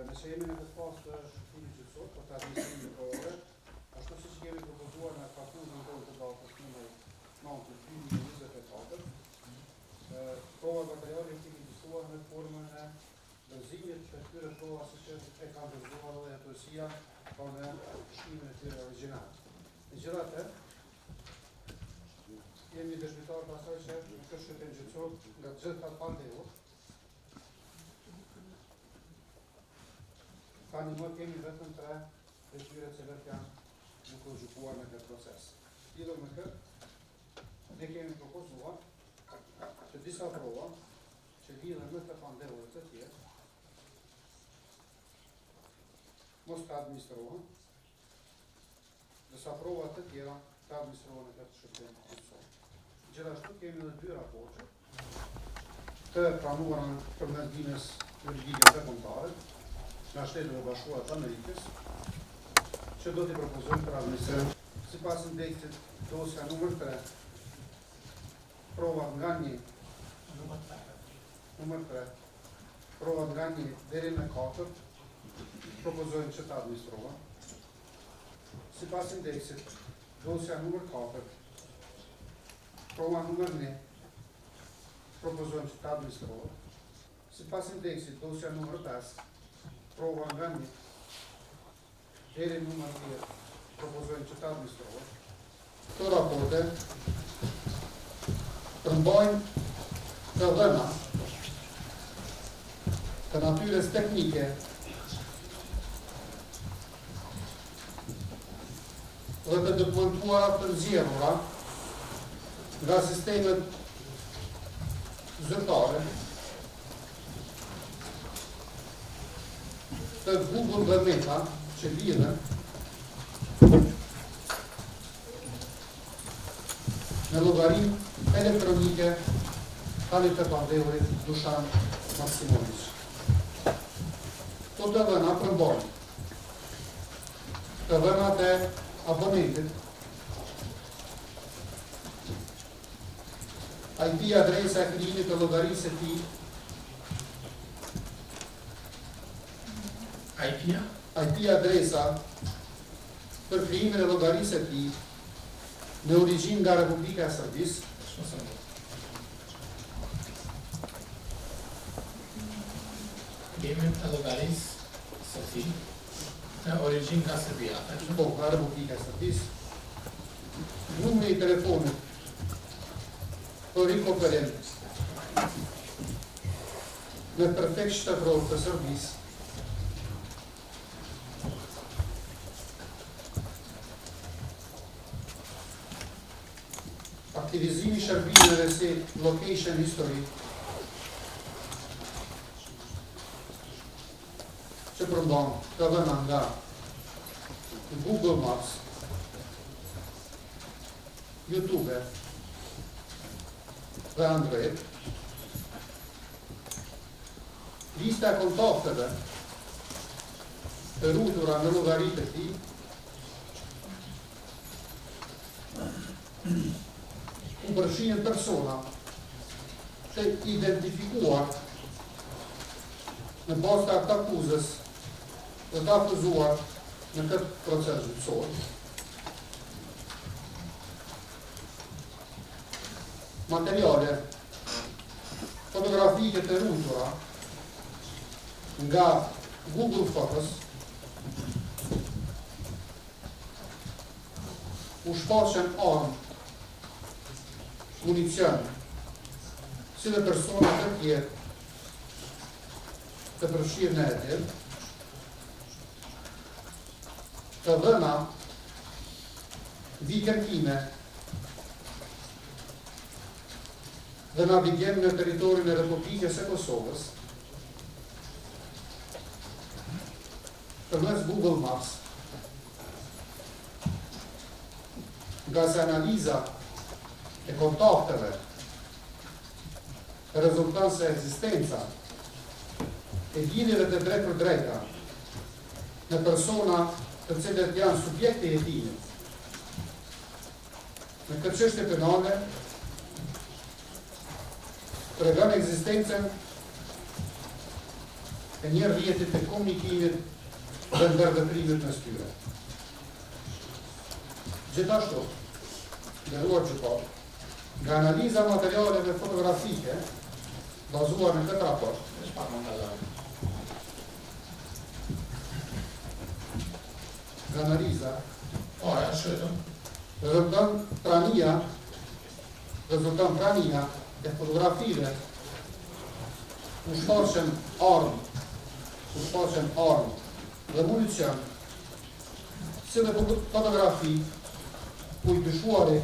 Nëse jemi në këtë fazë të shërbimit gjyqësor, për të administrimit të provave, ashtu siç kemi propozuar në fakturën tonë të datës numër 9/2024, provat materiale kemi diskutuar në formën e lëzimit të këtyre prova siç e kanë dërguar dhe autoritësia pa në shkrimin e tyre origjinal. Megjithatë, jemi dëshmitar për asaj që në këtë shërbim gjyqësor nga gjithë ato pandehur tani më kemi vetëm 3 detyre që janë nuk u gjykuar në këtë proces. Lidhur me këtë, ne kemi propozuar që disa prova që lidhen me të pandehurit të tjerë mos të administrohen, disa prova të tjera të administrohen në këtë shërbim gjyqësor. Gjithashtu kemi edhe 2 raporte të pranuara përmes ndihmës juridike të kombëtare nga Shtetet e Bashkuara të Amerikës, që do t'i propozojmë për administrim. Sipas indeksit dosja numër 3, provat nga 1 provat nga 1 deri në 4, propozojmë që të administrohen. Sipas indeksit dosja numër 4, prova numër 1, propozojmë që të administrohen. Sipas indeksit dosja numër 5, prova nga 1 deri në numër 10, propozojmë që të administrohet. Këto raporte përmbajnë të dhëna të natyres teknike dhe të dokumentuara të nxjerrura nga sistemet zyrtare të Google dhe Meta që lidhen në llogarinë elektronike tani të pandehurit Dushan Maksimović. Këto të dhëna përmbajnë të dhënat e abonentit, IP adresa e krijimit të llogarisë së tij, IP adresa për krijimin e llogarisë së tij në origjinë nga Republika e Serbisë, krijimin e llogarisë së tij në origjinë nga Serbia, nga Republika e Serbisë, numri i telefonit për rikuperim në prefekt shtetëror të Serbisë, aktivizimi shërbimeve si location history që përmban të dhëna nga Google Maps, YouTube dhe Android, lista e kontakteve të rutura në llogaritë e tij, ku përfshihen persona të identifikuar në bazë të aktakuzës dhe të akuzuar në këtë proces gjyqësor. Materiale fotografike të rutura nga Google Photos u shfaqen armë, municion, si dhe persona të tjerë të përfshirë në etjen, të dhëna vikërkime dhe navigim në teritorin e Republikës së Kosovës përmes Google Maps, nga se analiza e kontakteve rezulton se ekzistenca e lidhjeve të drejtë për drejta në persona të cilët janë subjekte jetime në këtë çështje penale, tregon ekzistencën e një rrjetit të komunikimit dhe ndërveprimit mes tyre. Gjithashtu, nderuar gjykatës, nga analiza materialeve fotografike bazuar në këtë raport, është pak më nga larg. nga analiza Ja shëtëm. rezulton prania e fotografive ku shfaqen armë dhe municion, si dhe fotografi ku i dyshuari,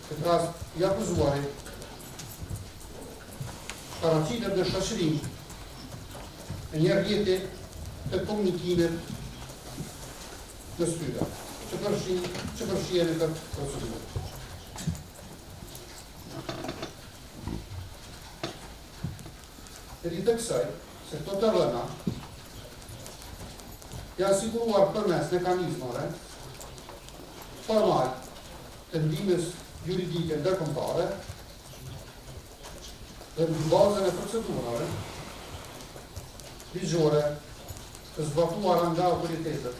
këtë rast i akuzuari, paraqitet në shoqërim e një rrjeti të komunikimit në tyre, që përfshihen në këtë procedurë. E ditë kësaj, se këto të rëna janë siguruar përmes mekanizmave formal të ndihmës juridike ndërkombëtare dhe në bazën e procedurave ligjore të zbatuara nga autoritetet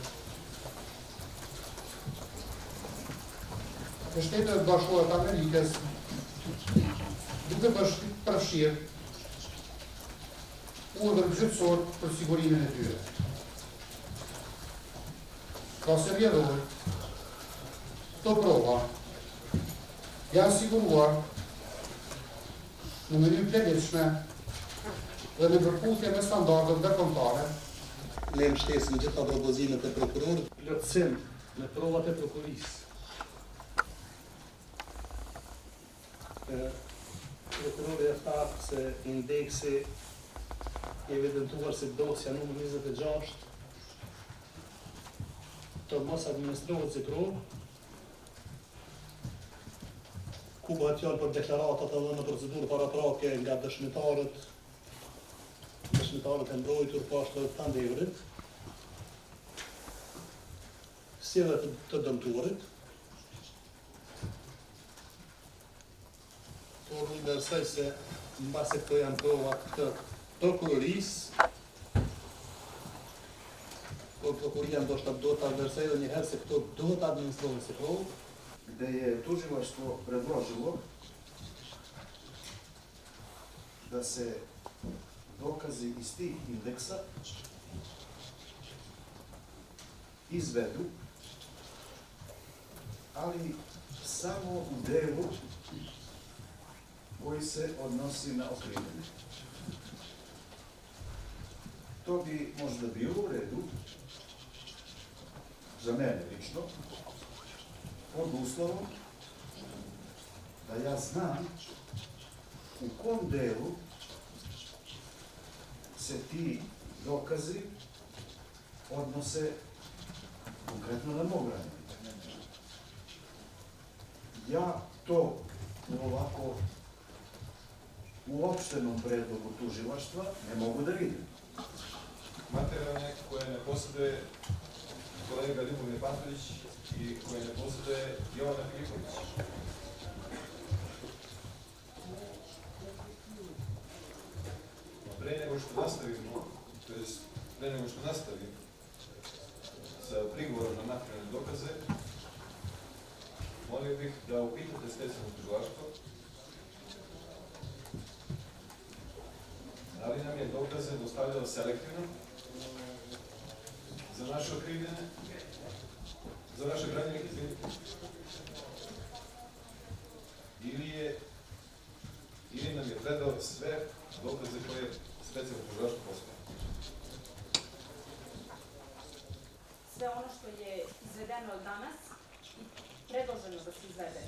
e Shtetet Bashkuara të Amerikës, duke përfshirë urdhër gjyqësor për sigurimin e tyre. Ka se vjedhur, këto prova janë siguruar në mënyrë të lehtëshme dhe në përputhje me standardet ndërkombëtare. Ne mbështesim gjitha propozimet e prokurorit. Plotësim me provat e prokurisë. Prokurori e thatë se indeksi i evidentuar si dosja numër 26 të mos administrohet si provë, ku bëhet fjalë për deklaratat edhe në procedurë paraprake nga dëshmitarët e mbrojtur poshtë të pandevrit, si edhe të dëmtuarit. Por unë besoj se mbasi këto janë provat të prokurorisë, por prokuria ndoshta do ta vlerësoj edhe një herë se këto duhet të administrohen si provë. Da je tužilaštvo predložilo da se dokazi iz tih indeksa izvedu, ali samo u delu koji se odnosi na okrivljene. To bi možda bilo u redu za mene lično, pod uslovom da ja znam u kom delu se ti dokazi odnose konkretno na mog ranjenika. Ja to u ovako uopštenom predlogu tužilaštva ne mogu da vidim. Materijalne koje ne posjeduje kolega Ljubomir Pantović i koje ne posjeduje Jovana Filipović. Pre nego što nastavimo, sa prigovorom na materijalne dokaze, molio bih da upitate Specijalno tužilaštvo da li nam je dokaze dostavljalo selektivno za naše okrivljene, za naše branjenike, ili nam je predao sve dokaze koje Specijalno tužilaštvo postoje. Sve ono što je izvedeno danas i predloženo da se izvede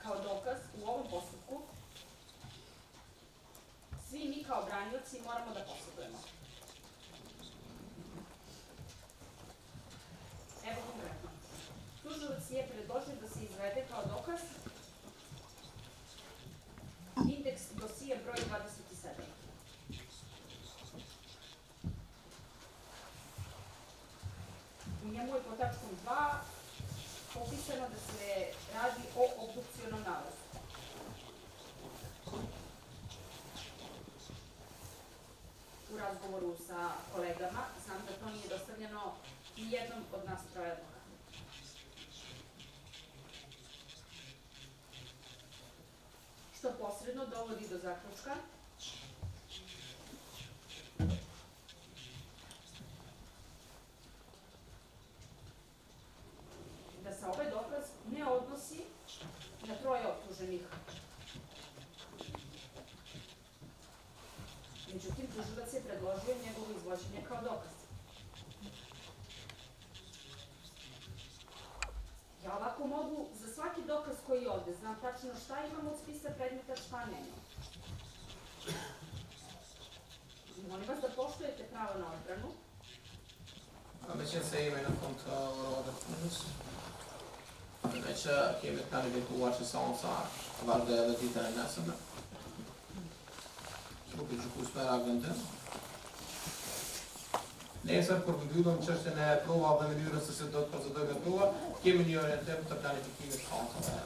kao dokaz u ovom postupku, svi mi kao branioci moramo da posjedujemo. Evo konkretno. Tužilac je predložio da se izvede kao dokaz indeks dosije broj 27. U njemu je pod tačkom 2 popisano da se radi o obdukcionom nalazu. U u razgovoru sa kolegama, znam da to nije dostavljeno ni jednom od nas troje advokata. Što posredno dovodi do zaključka da se ovaj dokaz ne odnosi na troje optuženih. Međutim, tužilac je predložio njegovo izvođenje kao dokaz. Ja ovako mogu za svaki dokaz koji je ovde, znam tačno šta imam od spisa predmeta, šta nemam. Molim vas da poštujete pravo na odbranu. Men känns det med någon kontrollrådet minus. Men kemi kan det på vart säsong så var det lite där nästa med. Što bi ću usmeragante. Nesër kur mbyllëm çështjen e provave në mënyrën se si do të procedojmë prova, kemi një orientim të planifikimit të kontave.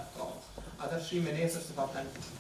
Atë shihim nesër se pa planifikim.